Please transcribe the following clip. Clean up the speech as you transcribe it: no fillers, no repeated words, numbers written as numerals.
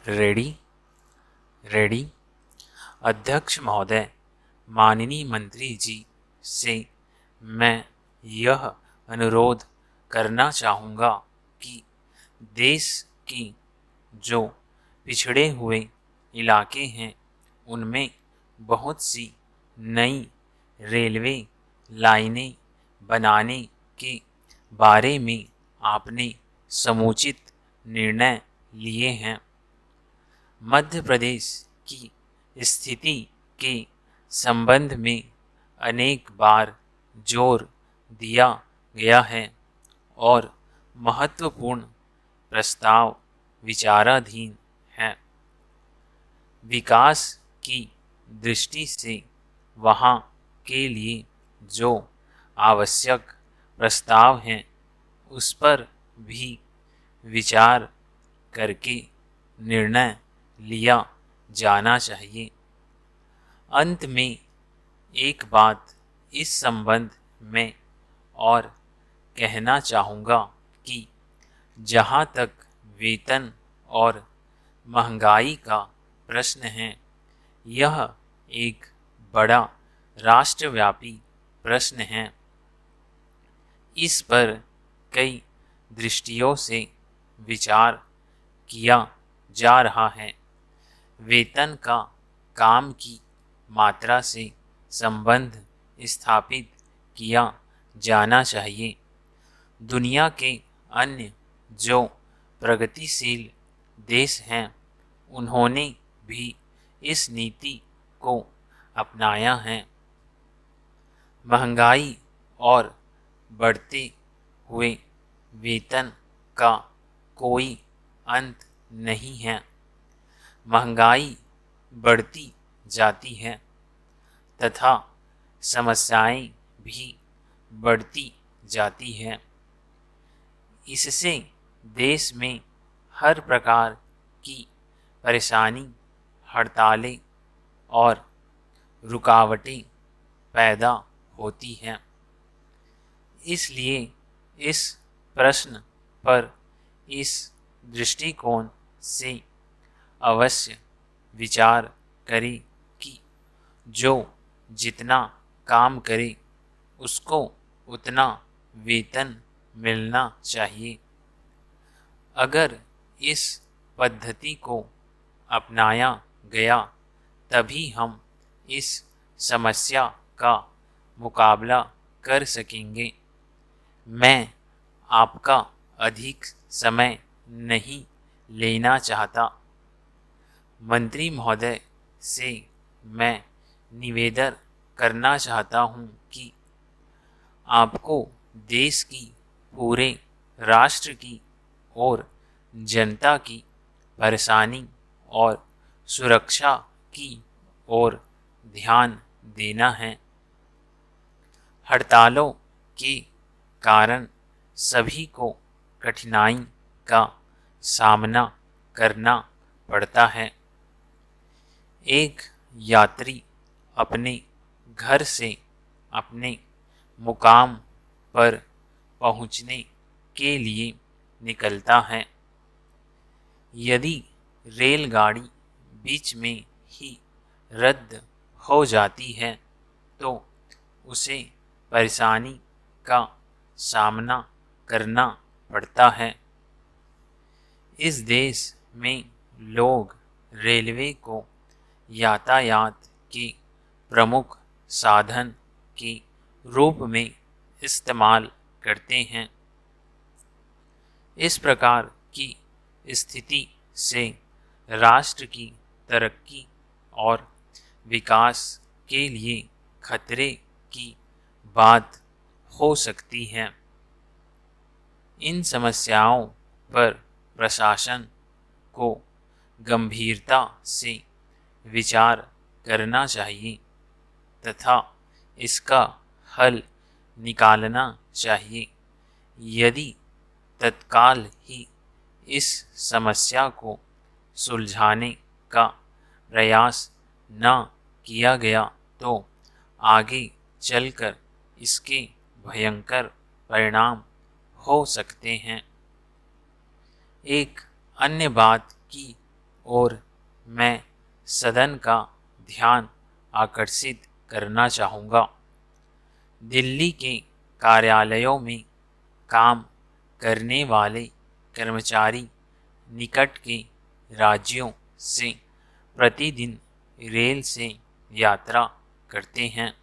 Ready ready. अध्यक्ष महोदय, माननीय मंत्री जी से मैं यह अनुरोध करना चाहूँगा कि देश की जो पिछड़े हुए इलाके हैं उनमें बहुत सी नई रेलवे लाइनें बनाने के बारे में आपने समुचित निर्णय लिए हैं। मध्य प्रदेश की स्थिति के संबंध में अनेक बार जोर दिया गया है और महत्वपूर्ण प्रस्ताव विचाराधीन हैं। विकास की दृष्टि से वहाँ के लिए जो आवश्यक प्रस्ताव हैं उस पर भी विचार करके निर्णय लिया जाना चाहिए। अंत में एक बात इस संबंध में और कहना चाहूँगा कि जहाँ तक वेतन और महंगाई का प्रश्न है, यह एक बड़ा राष्ट्रव्यापी प्रश्न है। इस पर कई दृष्टियों से विचार किया जा रहा है। वेतन का काम की मात्रा से संबंध स्थापित किया जाना चाहिए। दुनिया के अन्य जो प्रगतिशील देश हैं उन्होंने भी इस नीति को अपनाया है। महंगाई और बढ़ते हुए वेतन का कोई अंत नहीं है। महंगाई बढ़ती जाती है तथा समस्याएं भी बढ़ती जाती हैं। इससे देश में हर प्रकार की परेशानी, हड़तालें और रुकावटें पैदा होती हैं। इसलिए इस प्रश्न पर इस दृष्टिकोण से अवश्य विचार करें कि जो जितना काम करे उसको उतना वेतन मिलना चाहिए। अगर इस पद्धति को अपनाया गया तभी हम इस समस्या का मुकाबला कर सकेंगे। मैं आपका अधिक समय नहीं लेना चाहता। मंत्री महोदय से मैं निवेदन करना चाहता हूँ कि आपको देश की, पूरे राष्ट्र की और जनता की परेशानी और सुरक्षा की ओर ध्यान देना है। हड़तालों के कारण सभी को कठिनाई का सामना करना पड़ता है। एक यात्री अपने घर से अपने मुकाम पर पहुंचने के लिए निकलता है। यदि रेलगाड़ी बीच में ही रद्द हो जाती है तो उसे परेशानी का सामना करना पड़ता है। इस देश में लोग रेलवे को यातायात के प्रमुख साधन के रूप में इस्तेमाल करते हैं। इस प्रकार की स्थिति से राष्ट्र की तरक्की और विकास के लिए खतरे की बात हो सकती है। इन समस्याओं पर प्रशासन को गंभीरता से विचार करना चाहिए तथा इसका हल निकालना चाहिए। यदि तत्काल ही इस समस्या को सुलझाने का प्रयास न किया गया तो आगे चलकर इसके भयंकर परिणाम हो सकते हैं। एक अन्य बात की और मैं सदन का ध्यान आकर्षित करना चाहूँगा। दिल्ली के कार्यालयों में काम करने वाले कर्मचारी निकट के राज्यों से प्रतिदिन रेल से यात्रा करते हैं।